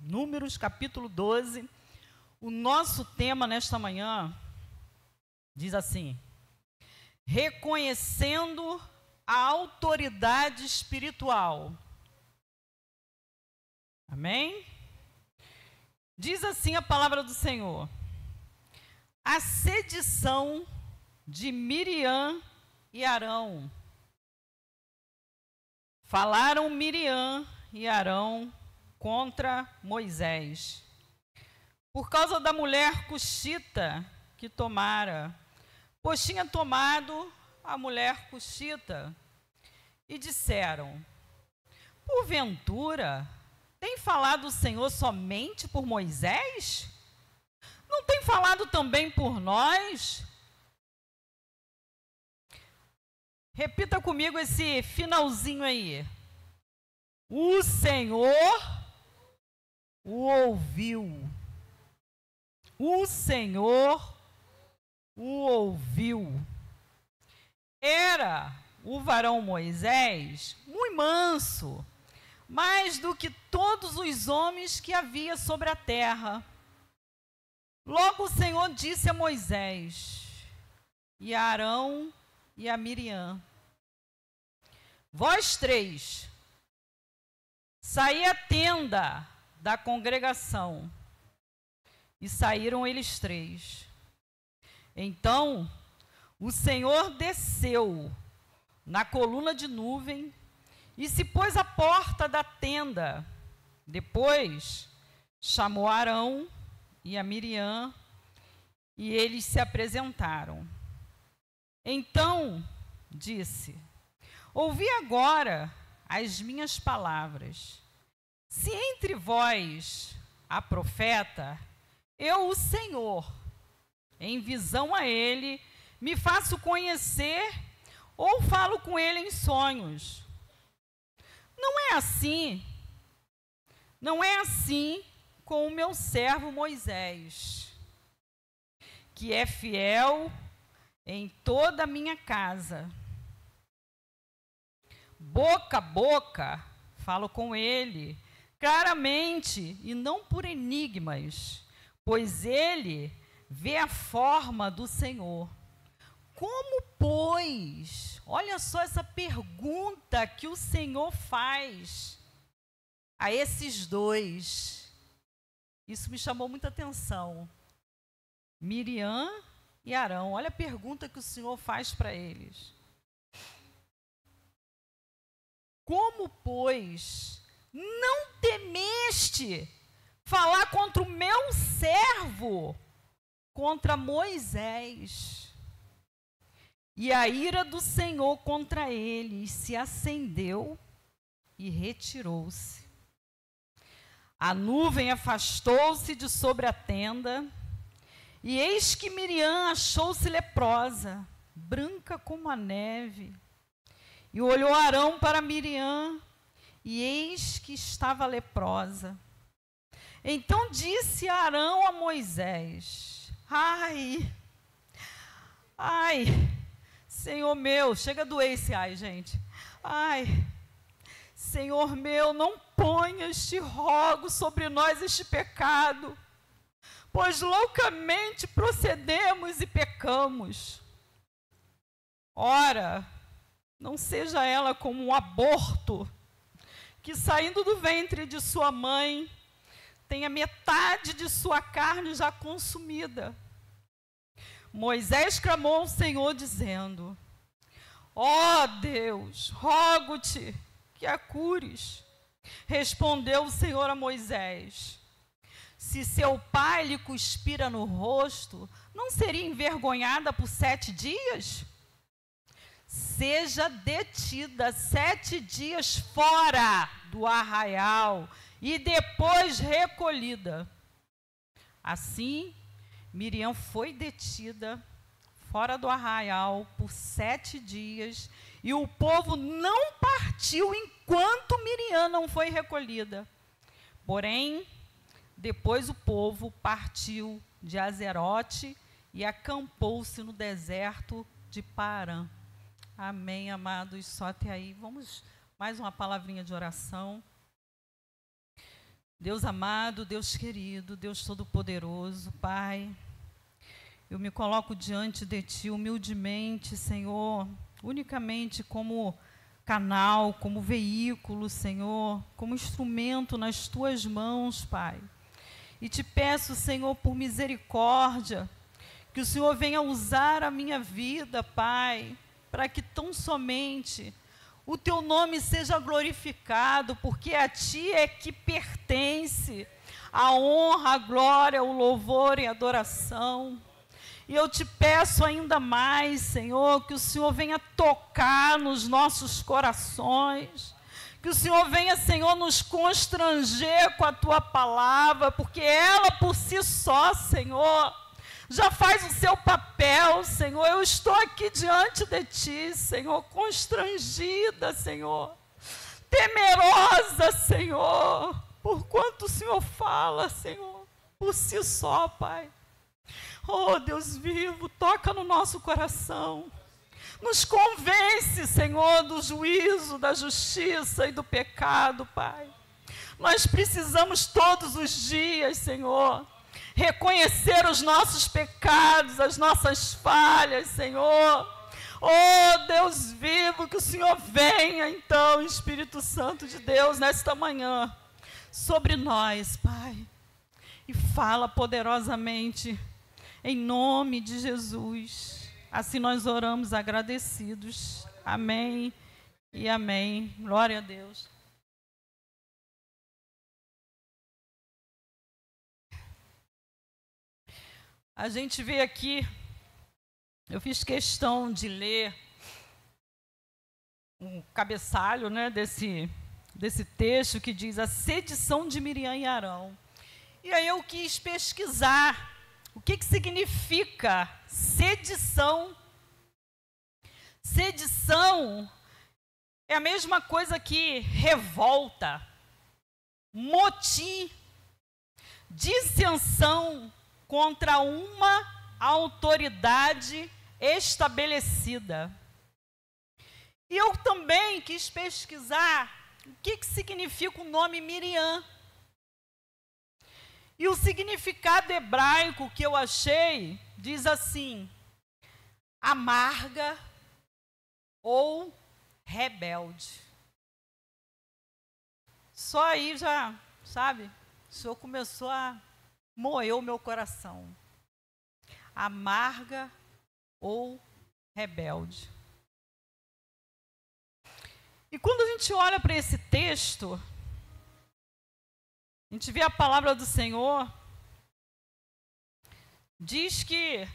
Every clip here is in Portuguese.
Números, capítulo 12. O nosso tema nesta manhã diz assim: reconhecendo a autoridade espiritual. Amém? Diz assim a palavra do Senhor: a sedição de Miriam e Arão. Falaram Miriam e Arão contra Moisés, por causa da mulher cuxita que tomara, pois tinha tomado a mulher cuxita, e disseram: porventura, tem falado o Senhor somente por Moisés? Não tem falado também por nós? Repita comigo esse finalzinho aí. O Senhor o ouviu. O Senhor o ouviu. Era o varão Moisés muito manso, mais do que todos os homens que havia sobre a terra. Logo o Senhor disse a Moisés e a Arão e a Miriam: vós três, saí à tenda da congregação. E saíram eles três. Então o Senhor desceu na coluna de nuvem e se pôs à porta da tenda. Depois chamou Arão e a Miriam e eles se apresentaram. Então disse: ouvi agora as minhas palavras. Se entre vós há profeta, eu, o Senhor, em visão a ele, me faço conhecer ou falo com ele em sonhos. Não é assim com o meu servo Moisés, que é fiel em toda a minha casa. Boca a boca falo com ele, claramente e não por enigmas, pois ele vê a forma do Senhor. Como, pois, olha só essa pergunta que o Senhor faz a esses dois. Isso me chamou muita atenção. Miriam e Arão, olha a pergunta que o Senhor faz para eles. Como, pois, não temeste falar contra o meu servo, contra Moisés? E a ira do Senhor contra eles se acendeu e retirou-se. A nuvem afastou-se de sobre a tenda, e eis que Miriam achou-se leprosa, branca como a neve. E olhou Arão para Miriam, e eis que estava leprosa. Então disse Arão a Moisés: ai, Senhor meu, chega a doer esse ai, gente. Ai, Senhor meu, não ponhas, te rogo, sobre nós este pecado, pois loucamente procedemos e pecamos. Ora, não seja ela como um aborto, que saindo do ventre de sua mãe, tenha metade de sua carne já consumida. Moisés clamou ao Senhor, dizendo: ó Deus, rogo-te que a cures. Respondeu o Senhor a Moisés: se seu pai lhe cuspira no rosto, não seria envergonhada por 7 dias? Seja detida 7 dias fora do arraial e depois recolhida. Assim, Miriam foi detida fora do arraial por 7 dias e o povo não partiu enquanto Miriam não foi recolhida. Porém, depois o povo partiu de Azerote e acampou-se no deserto de Parã. Amém, amados, só até aí. Vamos mais uma palavrinha de oração. Deus amado, Deus querido, Deus todo-poderoso, Pai, eu me coloco diante de Ti humildemente, Senhor, unicamente como canal, como veículo, Senhor, como instrumento nas Tuas mãos, Pai. E Te peço, Senhor, por misericórdia, que o Senhor venha usar a minha vida, Pai, para que tão somente o Teu nome seja glorificado, porque a Ti é que pertence a honra, a glória, o louvor e a adoração. E eu Te peço ainda mais, Senhor, que o Senhor venha tocar nos nossos corações, que o Senhor venha, Senhor, nos constranger com a Tua palavra, porque ela por si só, Senhor, já faz o seu papel, Senhor. Eu estou aqui diante de Ti, Senhor, constrangida, Senhor, temerosa, Senhor, por quanto o Senhor fala, Senhor, por si só, Pai. Oh, Deus vivo, toca no nosso coração. Nos convence, Senhor, do juízo, da justiça e do pecado, Pai. Nós precisamos todos os dias, Senhor, reconhecer os nossos pecados, as nossas falhas, Senhor. Oh, Deus vivo, que o Senhor venha, então, Espírito Santo de Deus, nesta manhã, sobre nós, Pai, e fala poderosamente, em nome de Jesus. Assim nós oramos agradecidos. Amém e amém. Glória a Deus. A gente vê aqui, eu fiz questão de ler um cabeçalho, né, desse texto que diz a sedição de Miriam e Arão. E aí eu quis pesquisar o que significa sedição. Sedição é a mesma coisa que revolta, motim, dissensão contra uma autoridade estabelecida. E eu também quis pesquisar o que significa o nome Miriam. E o significado hebraico que eu achei diz assim: amarga ou rebelde. Só aí já, sabe, o Senhor começou a moer o meu coração. Amarga ou rebelde. E quando a gente olha para esse texto, a gente vê a palavra do Senhor, diz que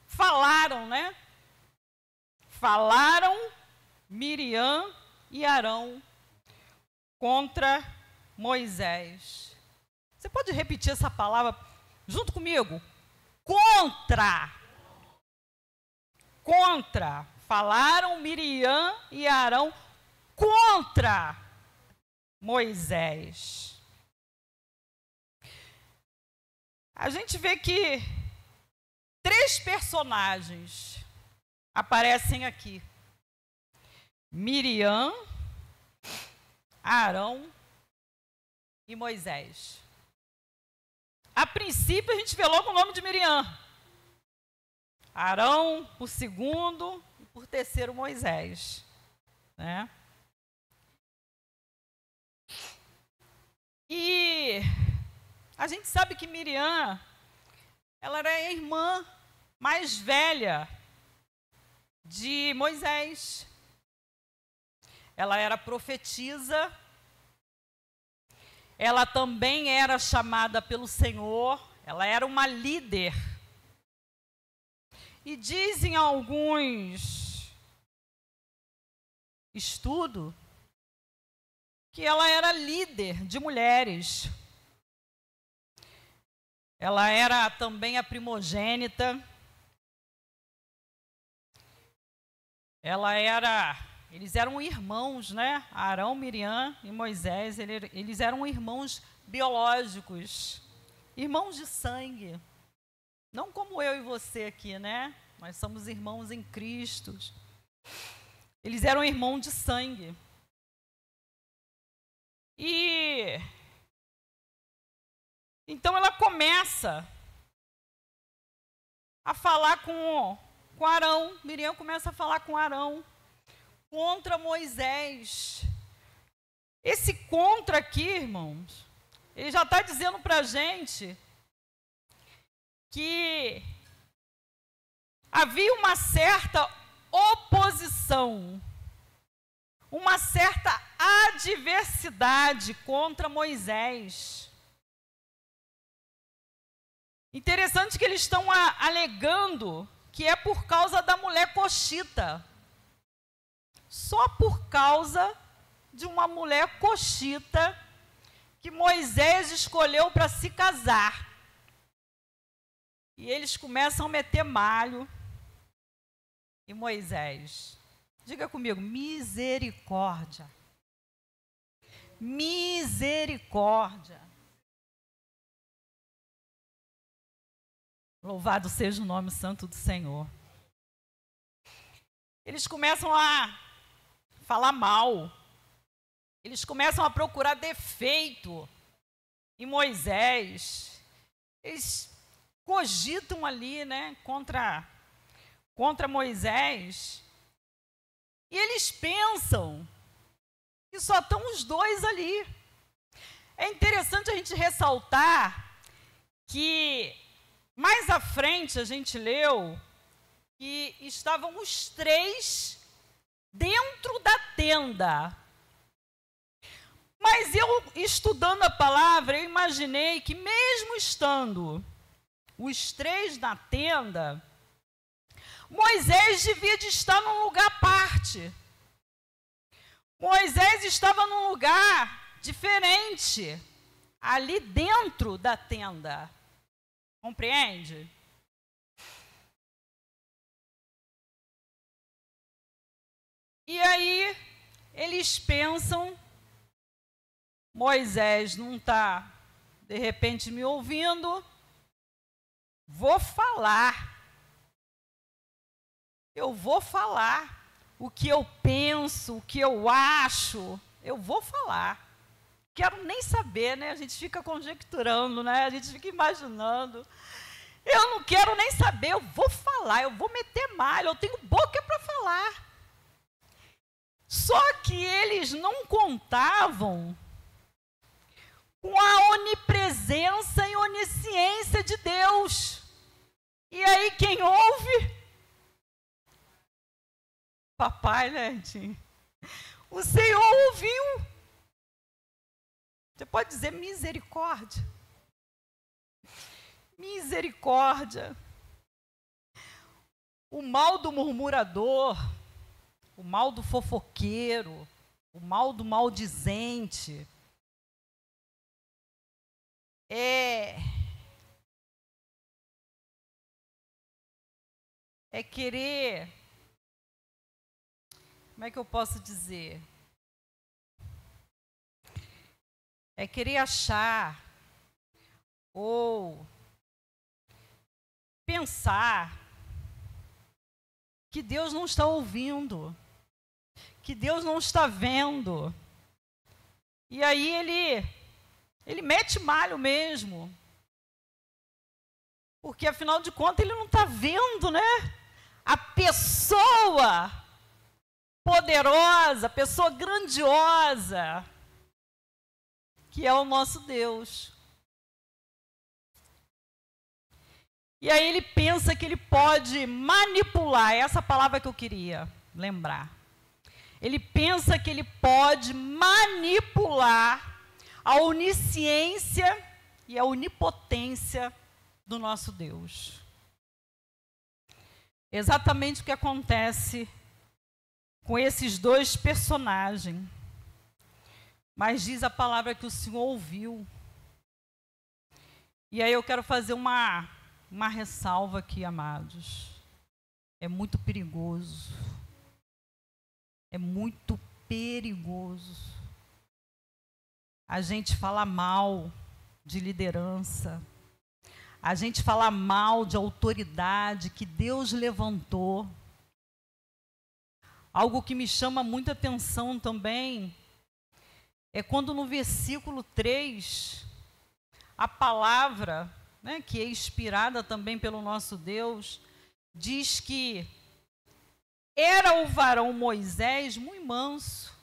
falaram, né? Falaram Miriam e Arão contra Moisés. Você pode repetir essa palavra junto comigo? Contra. Contra. Falaram Miriam e Arão contra Moisés. A gente vê que 3 personagens aparecem aqui: Miriam, Arão e Moisés. A princípio, a gente vê logo o nome de Miriam. Arão por segundo e por terceiro Moisés, né? E a gente sabe que Miriam, ela era a irmã mais velha de Moisés. Ela era profetisa. Ela também era chamada pelo Senhor. Ela era uma líder. E dizem alguns estudos que ela era líder de mulheres. Ela era também a primogênita. Eles eram irmãos, né? Arão, Miriam e Moisés, eles eram irmãos biológicos, irmãos de sangue. Não como eu e você aqui, né? Nós somos irmãos em Cristo. Eles eram irmãos de sangue. E Então ela começa a falar com Arão. Miriam começa a falar com Arão contra Moisés. Esse contra aqui, irmãos, ele já está dizendo para a gente que havia uma certa oposição, uma certa adversidade contra Moisés. Interessante que eles estão alegando que é por causa da mulher coxita. Só por causa de uma mulher coxita que Moisés escolheu para se casar. E eles começam a meter malho em Moisés. Diga comigo, misericórdia. Misericórdia. Louvado seja o nome santo do Senhor. Eles começam a falar mal. Eles começam a procurar defeito em Moisés. Eles cogitam ali, né, contra Moisés. E eles pensam que só estão os dois ali. É interessante a gente ressaltar que mais à frente a gente leu que estavam os três dentro da tenda. Mas eu, estudando a palavra, eu imaginei que mesmo estando os três na tenda, Moisés devia de estar num lugar à parte. Moisés estava num lugar diferente, ali dentro da tenda. Compreende? E aí, eles pensam, Moisés não está, de repente, me ouvindo, vou falar. Eu vou falar o que eu penso, o que eu acho, eu vou falar. Quero nem saber, né? A gente fica conjecturando, né? A gente fica imaginando. Eu não quero nem saber, eu vou falar, eu vou meter malho, eu tenho boca para falar. Só que eles não contavam com a onipresença e onisciência de Deus. E aí quem ouve? Papai, né, Tim? O Senhor ouviu. Você pode dizer misericórdia. Misericórdia. O mal do murmurador, o mal do fofoqueiro, o mal do maldizente, é querer, como é que eu posso dizer? É querer achar ou pensar que Deus não está ouvindo, que Deus não está vendo. E aí ele mete malho mesmo. Porque, afinal de contas, ele não está vendo, né? A pessoa poderosa, a pessoa grandiosa, que é o nosso Deus. E aí ele pensa que ele pode manipular, essa palavra que eu queria lembrar. Ele pensa que ele pode manipular a onisciência e a onipotência do nosso Deus. Exatamente o que acontece com esses dois personagens. Mas diz a palavra que o Senhor ouviu. E aí eu quero fazer uma ressalva aqui, amados. É muito perigoso. É muito perigoso a gente falar mal de liderança, a gente falar mal de autoridade que Deus levantou. Algo que me chama muita atenção também é quando no versículo 3, a palavra, né, que é inspirada também pelo nosso Deus, diz que era o varão Moisés muito manso,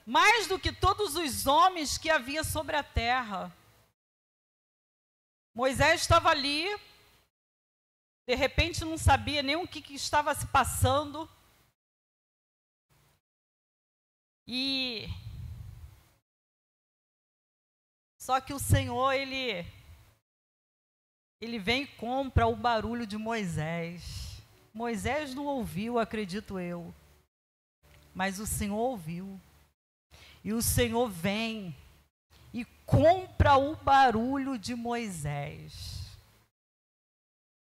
mais do que todos os homens que havia sobre a terra. Moisés estava ali, de repente não sabia nem o que estava se passando. E só que o Senhor, ele vem e compra o barulho de Moisés. Moisés não ouviu, acredito eu, mas o Senhor ouviu. E o Senhor vem e compra o barulho de Moisés.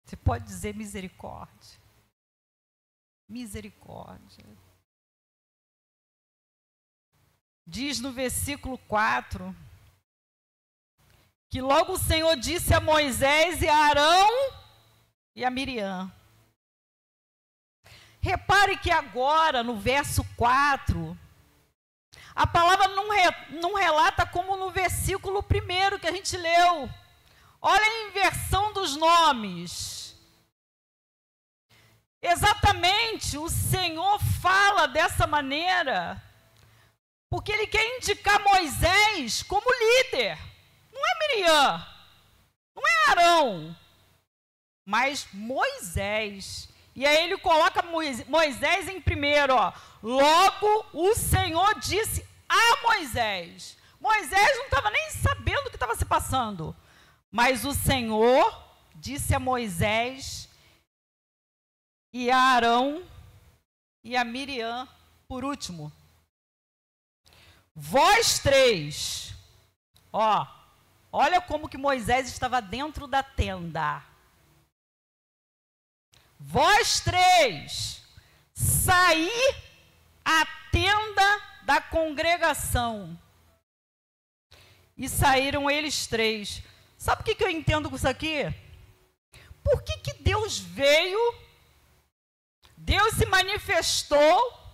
Você pode dizer misericórdia. Misericórdia. Diz no versículo 4, que logo o Senhor disse a Moisés e a Arão e a Miriam. Repare que agora, no verso 4, a palavra não relata como no versículo 1 que a gente leu. Olha a inversão dos nomes. Exatamente, o Senhor fala dessa maneira, porque Ele quer indicar Moisés como líder. Não é Miriam, não é Arão, mas Moisés. E aí ele coloca Moisés em primeiro, ó. Logo o Senhor disse a Moisés. Moisés não estava nem sabendo o que estava se passando. Mas o Senhor disse a Moisés e a Arão e a Miriam, por último. Vós três, ó, olha como que Moisés estava dentro da tenda. Vós três, saí à tenda da congregação. E saíram eles três. Sabe o que eu entendo com isso aqui? Por que Deus veio, Deus se manifestou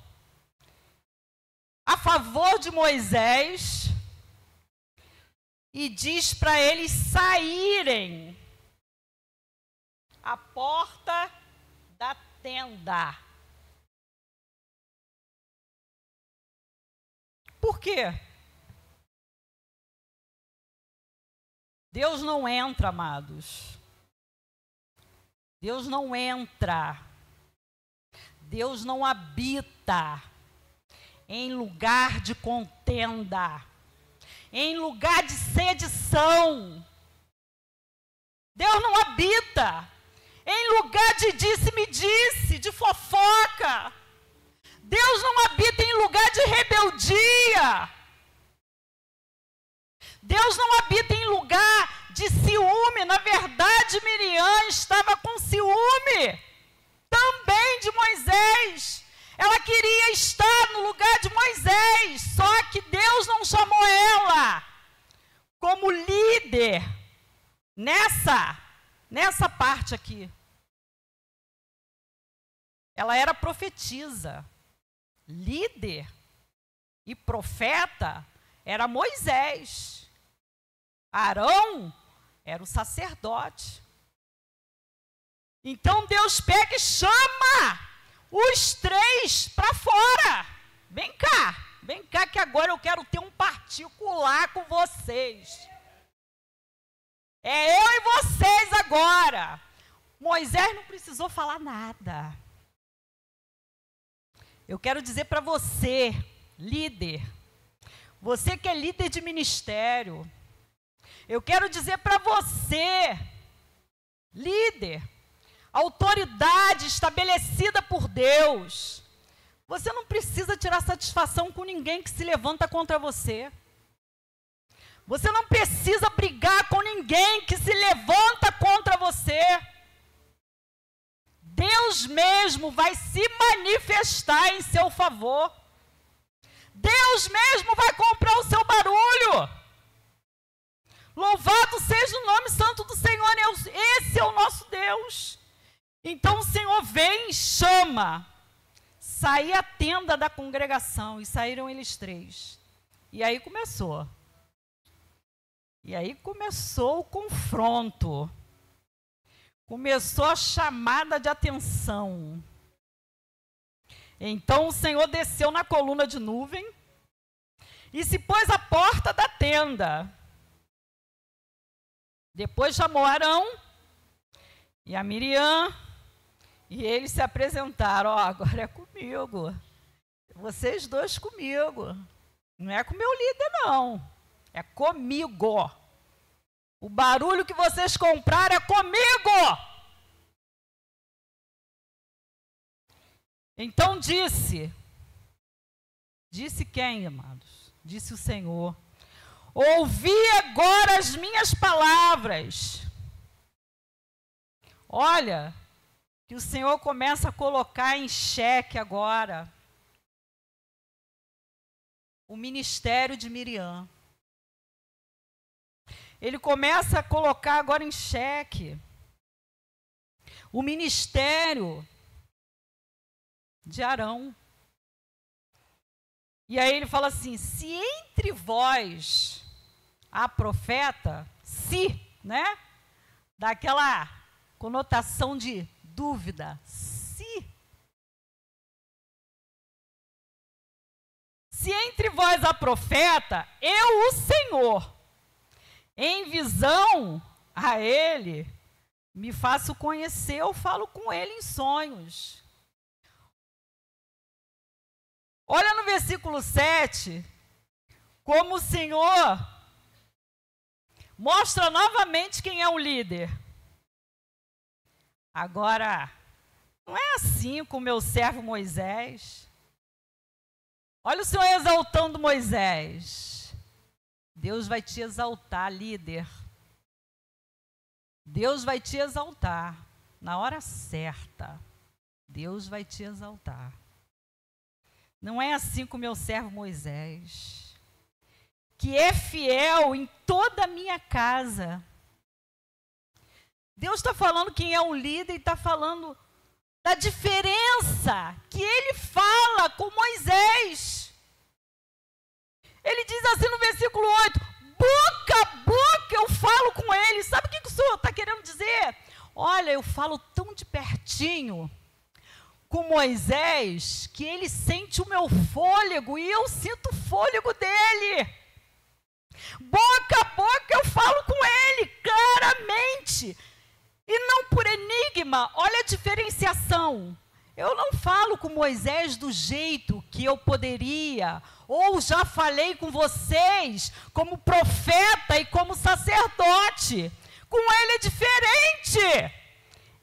a favor de Moisés e diz para eles saírem à porta da tenda. Por quê? Deus não entra, amados. Deus não entra. Deus não habita em lugar de contenda, em lugar de sedição. Deus não habita em lugar de disse-me-disse, de fofoca. Deus não habita em lugar de rebeldia. Deus não habita em lugar de ciúme. Na verdade, Miriam estava com ciúme também de Moisés. Ela queria estar no lugar de Moisés, só que Deus não chamou ela como líder nessa parte aqui. Ela era profetisa. Líder e profeta era Moisés. Arão era o sacerdote. Então Deus pega e chama os três para fora. Vem cá que agora eu quero ter um particular com vocês. É eu e vocês agora. Moisés não precisou falar nada. Eu quero dizer para você, líder, você que é líder de ministério, eu quero dizer para você, líder, autoridade estabelecida por Deus, você não precisa tirar satisfação com ninguém que se levanta contra você. Você não precisa brigar com ninguém que se levanta contra você. Deus mesmo vai se manifestar em seu favor. Deus mesmo vai comprar o seu barulho. Louvado seja o nome santo do Senhor. Esse é o nosso Deus. Então o Senhor vem e chama. Saí a tenda da congregação e saíram eles três. E aí começou. E aí começou o confronto. Começou a chamada de atenção. Então o Senhor desceu na coluna de nuvem e se pôs à porta da tenda. Depois chamou Arão e a Miriam, e eles se apresentaram. Ó, agora é comigo. Vocês dois comigo. Não é com o meu líder, não. É comigo. O barulho que vocês compraram é comigo. Então disse quem, amados? Disse o Senhor: ouvi agora as minhas palavras. Olha, que o Senhor começa a colocar em xeque agora o ministério de Miriam. Ele começa a colocar agora em xeque o ministério de Arão. E aí ele fala assim: se entre vós há profeta, se, né? Dá aquela conotação de dúvida. Se entre vós há profeta, eu, o Senhor, em visão a ele, me faço conhecer, eu falo com ele em sonhos. Olha no versículo 7, como o Senhor mostra novamente quem é o líder. Agora, não é assim com o meu servo Moisés. Olha o Senhor exaltando Moisés. Deus vai te exaltar, líder. Deus vai te exaltar na hora certa. Deus vai te exaltar. Não é assim com o meu servo Moisés, que é fiel em toda a minha casa. Deus está falando quem é o líder e está falando da diferença que ele fala com Moisés. Ele diz assim no versículo 8, boca a boca eu falo com ele. Sabe o que o Senhor está querendo dizer? Olha, eu falo tão de pertinho com Moisés, que ele sente o meu fôlego e eu sinto o fôlego dele. Boca a boca eu falo com ele, claramente, e não por enigma. Olha a diferenciação. Eu não falo com Moisés do jeito que eu poderia, ou já falei com vocês, como profeta e como sacerdote. Com ele é diferente.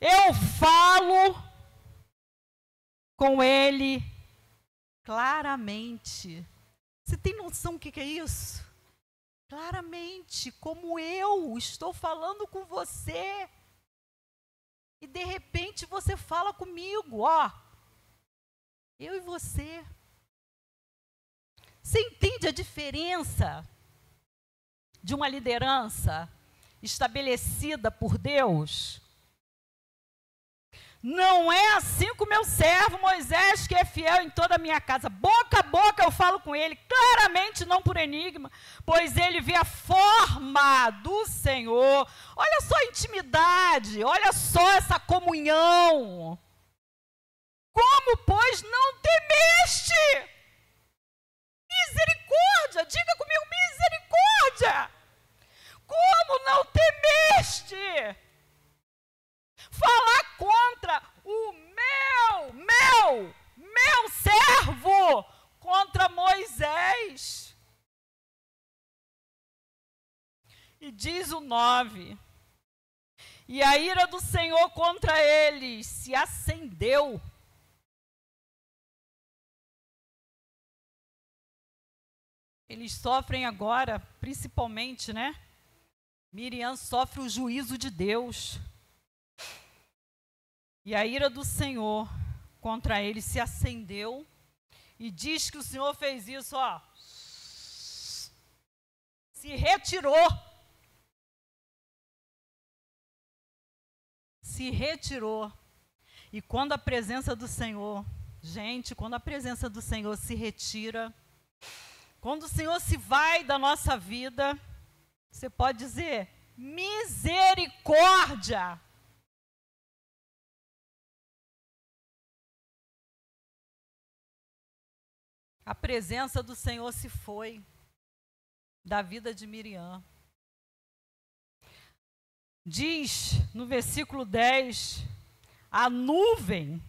Eu falo com ele claramente. Você tem noção do que é isso? Claramente, como eu estou falando com você. E de repente você fala comigo, ó. Eu e você. Você entende a diferença de uma liderança estabelecida por Deus? Não é assim com o meu servo Moisés, que é fiel em toda a minha casa. Boca a boca eu falo com ele, claramente, não por enigma, pois ele vê a forma do Senhor. Olha só a intimidade, olha só essa comunhão. Como, pois, não temeste? Misericórdia, diga comigo, misericórdia. Como não temeste? Falar contra o meu servo, contra Moisés. E diz o 9, e a ira do Senhor contra eles se acendeu. Eles sofrem agora, principalmente, né? Miriam sofre o juízo de Deus. E a ira do Senhor contra ele se acendeu. E diz que o Senhor fez isso, ó. Se retirou. Se retirou. E quando a presença do Senhor, gente, quando a presença do Senhor se retira, quando o Senhor se vai da nossa vida, Você pode dizer, misericórdia. A presença do Senhor se foi da vida de Miriam. Diz no versículo 10, a nuvem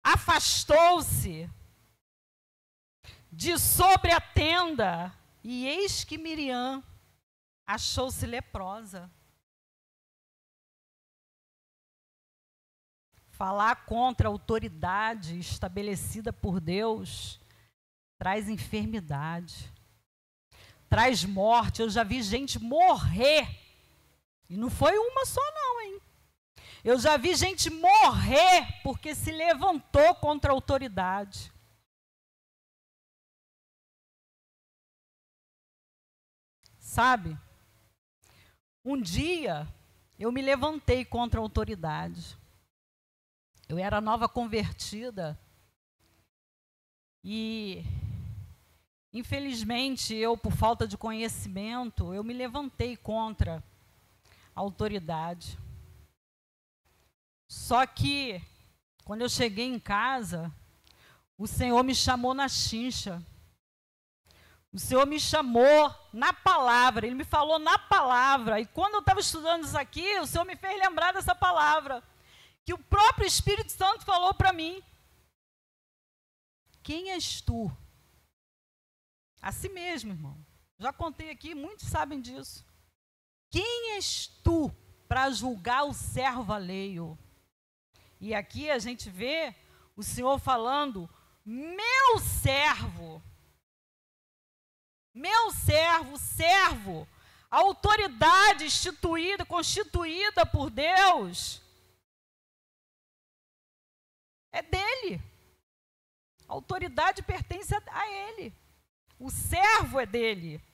afastou-se de sobre a tenda, e eis que Miriam achou-se leprosa. Falar contra a autoridade estabelecida por Deus traz enfermidade, traz morte. Eu já vi gente morrer, e não foi uma só não, hein? Eu já vi gente morrer porque se levantou contra a autoridade. Sabe? Um dia eu me levantei contra a autoridade. Eu era nova convertida e, infelizmente, eu, por falta de conhecimento, eu me levantei contra a autoridade. Só que, quando eu cheguei em casa, o Senhor me chamou na chincha. O Senhor me chamou na palavra, Ele me falou na palavra. E quando eu estava estudando isso aqui, o Senhor me fez lembrar dessa palavra, que o próprio Espírito Santo falou para mim. Quem és tu? Assim mesmo, irmão. Já contei aqui, muitos sabem disso. Quem és tu para julgar o servo alheio? E aqui a gente vê o Senhor falando, meu servo. Meu servo, servo, a autoridade instituída, constituída por Deus, é dele. A autoridade pertence a ele. O servo é dele.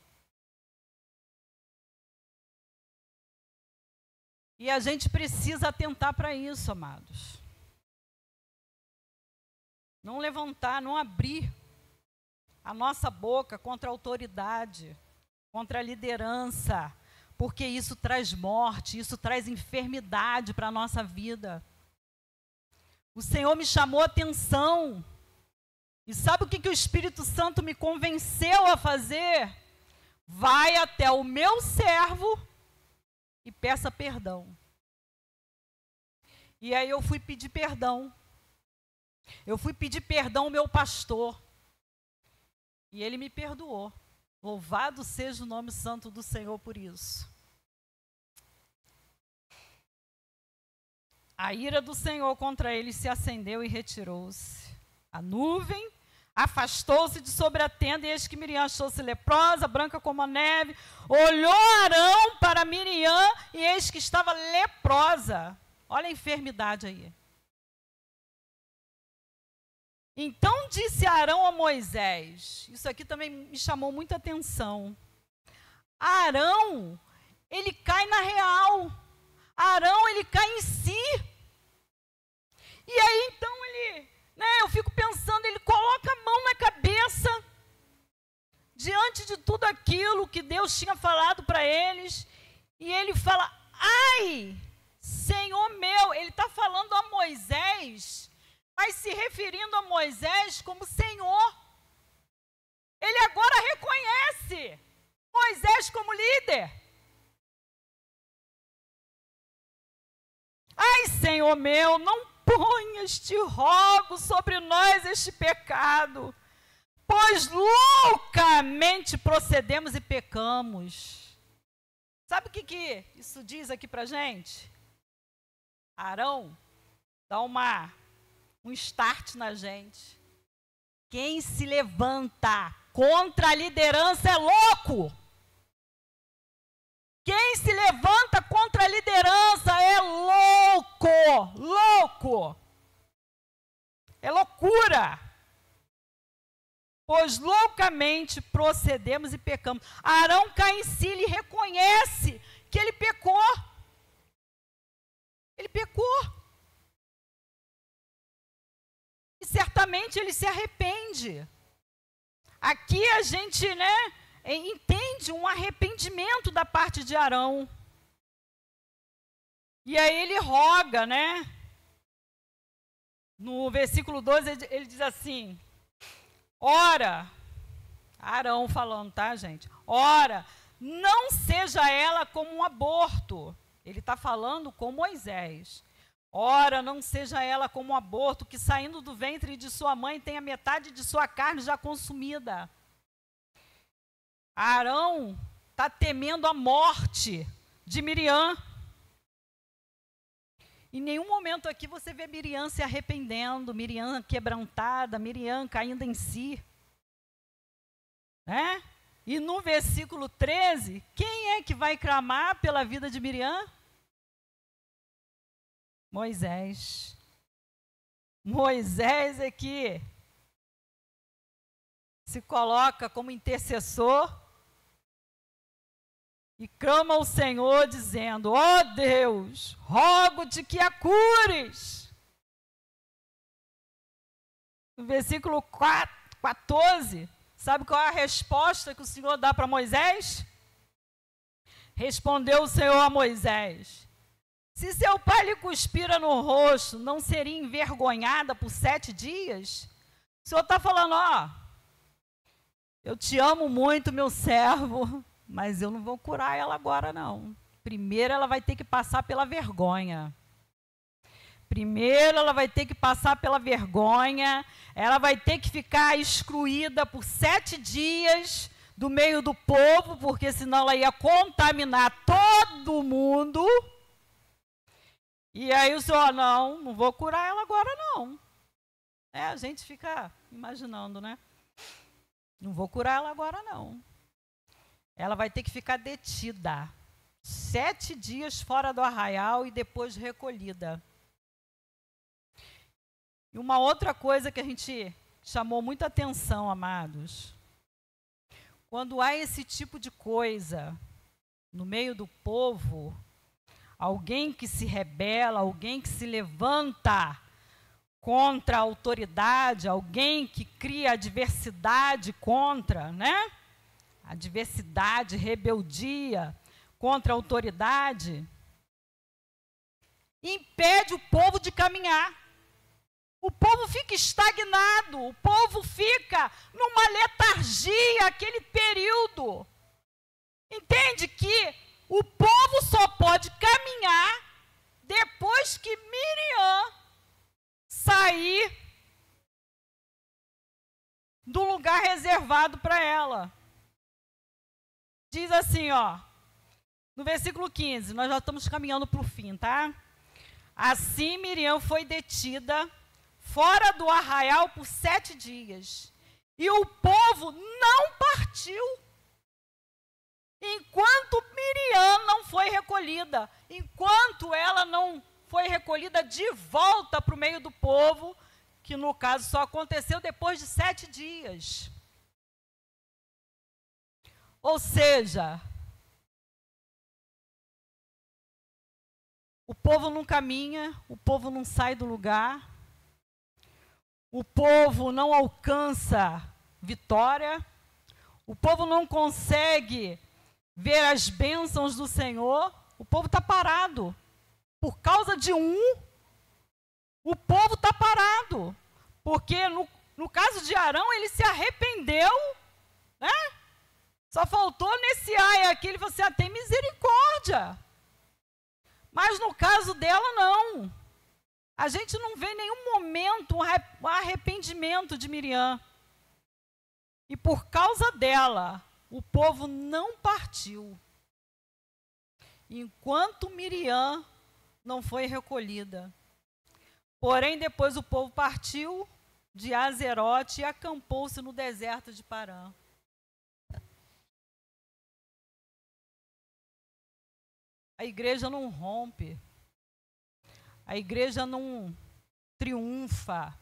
E a gente precisa atentar para isso, amados. Não levantar, não abrir a nossa boca contra a autoridade, contra a liderança, porque isso traz morte, isso traz enfermidade para a nossa vida. O Senhor me chamou a atenção, e sabe o que o Espírito Santo me convenceu a fazer? Vai até o meu servo e peça perdão. E aí eu fui pedir perdão. Eu fui pedir perdão ao meu pastor. E ele me perdoou. Louvado seja o nome santo do Senhor por isso. A ira do Senhor contra ele se acendeu e retirou-se. A nuvem afastou-se de sobre a tenda, e eis que Miriam achou-se leprosa, branca como a neve. Olhou Arão para Miriam, e eis que estava leprosa. Olha a enfermidade aí. Então disse Arão a Moisés, isso aqui também me chamou muita atenção. Arão, ele cai na real. Arão, ele cai em si. E aí, então, eu fico pensando, ele coloca a mão na cabeça, diante de tudo aquilo que Deus tinha falado para eles, e ele fala, ai, Senhor meu, ele está falando a Moisés, mas se referindo a Moisés como Senhor. Ele agora reconhece Moisés como líder. Ai, Senhor meu, não ponhas, te rogo, sobre nós este pecado, pois loucamente procedemos e pecamos. Sabe o que isso diz aqui para a gente? Arão dá um start na gente. Quem se levanta contra a liderança é louco. Quem se levanta contra a liderança é louco. Louco. É loucura. Pois loucamente procedemos e pecamos. Arão cai em si, ele reconhece que ele pecou. Ele pecou. E certamente ele se arrepende. Aqui a gente, entende um arrependimento da parte de Arão. E aí ele roga, né? No versículo 12, ele diz assim: ora, Arão falando, tá, gente? Ora, não seja ela como um aborto. Ele está falando com Moisés. Ora, não seja ela como um aborto, que saindo do ventre de sua mãe tenha metade de sua carne já consumida. Arão está temendo a morte de Miriam. Em nenhum momento aqui você vê Miriam se arrependendo, Miriam quebrantada, Miriam caindo em si. Né? E no versículo 13, quem é que vai clamar pela vida de Miriam? Moisés. Moisés é que se coloca como intercessor e clama ao Senhor dizendo: ó Deus, rogo-te que a cures. No versículo 14, sabe qual é a resposta que o Senhor dá para Moisés? Respondeu o Senhor a Moisés: se seu pai lhe cuspira no rosto, não seria envergonhada por 7 dias? O Senhor está falando: ó, eu te amo muito, meu servo, mas eu não vou curar ela agora, não. Primeiro ela vai ter que passar pela vergonha. Primeiro ela vai ter que passar pela vergonha, ela vai ter que ficar excluída por 7 dias do meio do povo, porque senão ela ia contaminar todo mundo. E aí o Senhor: não vou curar ela agora, não. A gente fica imaginando, né? Não vou curar ela agora, não. Ela vai ter que ficar detida 7 dias fora do arraial e depois recolhida. E uma outra coisa que a gente chamou muita atenção, amados, quando há esse tipo de coisa no meio do povo, alguém que se rebela, alguém que se levanta contra a autoridade, alguém que cria adversidade contra, né? Adversidade, rebeldia contra a autoridade, impede o povo de caminhar. O povo fica estagnado, o povo fica numa letargia, aquele período. Entende que o povo só pode caminhar depois que Miriam sair do lugar reservado para ela. Diz assim, ó, no versículo 15, nós já estamos caminhando para o fim, tá? Assim Miriam foi detida fora do arraial por 7 dias, e o povo não partiu, enquanto Miriam não foi recolhida, enquanto ela não foi recolhida de volta para o meio do povo, que no caso só aconteceu depois de 7 dias. Ou seja, o povo não caminha, o povo não sai do lugar, o povo não alcança vitória, o povo não consegue ver as bênçãos do Senhor, o povo está parado. Por causa de o povo está parado. Porque no caso de Arão, ele se arrependeu, né? Só faltou nesse ai aqui, ele falou assim: tem misericórdia. Mas no caso dela, não. A gente não vê em nenhum momento um arrependimento de Miriam. E por causa dela, o povo não partiu. Enquanto Miriam não foi recolhida. Porém, depois o povo partiu de Azerote e acampou-se no deserto de Parã. A igreja não rompe. A igreja não triunfa.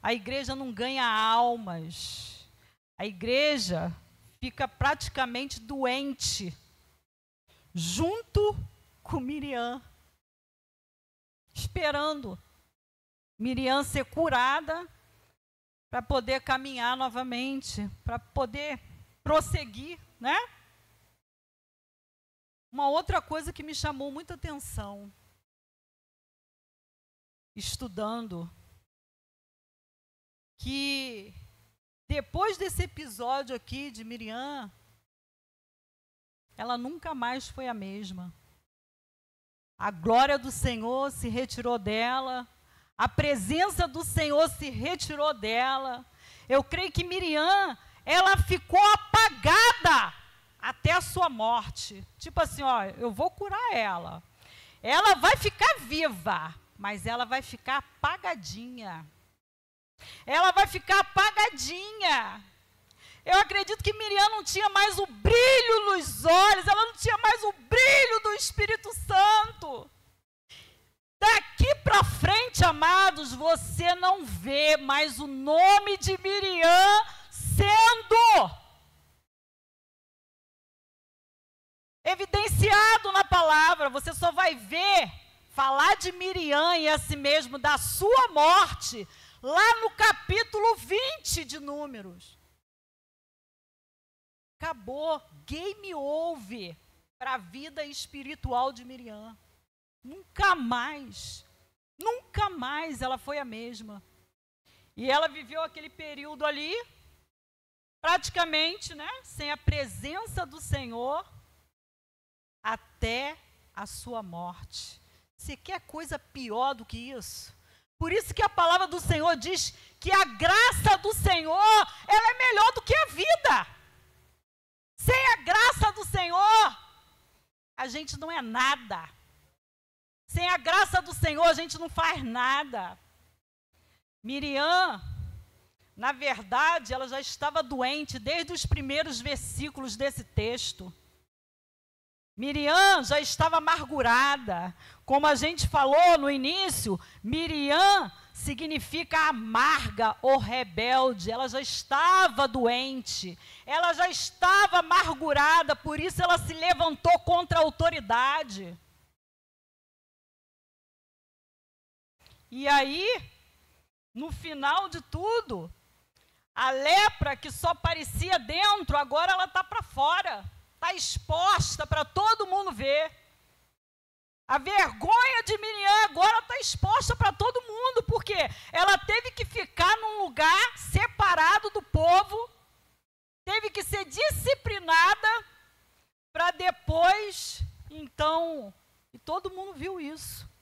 A igreja não ganha almas. A igreja fica praticamente doente, junto com Miriam, esperando Miriam ser curada para poder caminhar novamente, para poder prosseguir, né? Uma outra coisa que me chamou muita atenção, estudando, que depois desse episódio aqui de Miriam, ela nunca mais foi a mesma. A glória do Senhor se retirou dela, a presença do Senhor se retirou dela. Eu creio que Miriam, ela ficou apagada até a sua morte. Tipo assim, ó, eu vou curar ela. Ela vai ficar viva, mas ela vai ficar apagadinha. Ela vai ficar apagadinha. Eu acredito que Miriam não tinha mais o brilho nos olhos, ela não tinha mais o brilho do Espírito Santo. Daqui para frente, amados, você não vê mais o nome de Miriam sendo evidenciado na palavra. Você só vai ver falar de Miriam e a si mesmo da sua morte lá no capítulo 20 de Números. Acabou, game over para a vida espiritual de Miriam. Nunca mais ela foi a mesma. E ela viveu aquele período ali, praticamente, né, sem a presença do Senhor, até a sua morte. Você quer coisa pior do que isso? Por isso que a palavra do Senhor diz que a graça do Senhor, ela é melhor do que a vida. Sem a graça do Senhor, a gente não é nada. Sem a graça do Senhor, a gente não faz nada. Miriam, na verdade, ela já estava doente desde os primeiros versículos desse texto. Miriam já estava amargurada. Como a gente falou no início, Miriam significa amarga ou rebelde. Ela já estava doente, ela já estava amargurada, por isso ela se levantou contra a autoridade. E aí, no final de tudo, a lepra que só parecia dentro, agora ela está para fora, está exposta para todo mundo ver. A vergonha de Miriam agora está exposta para todo mundo, porque ela teve que ficar num lugar separado do povo, teve que ser disciplinada, para depois, então, e todo mundo viu isso.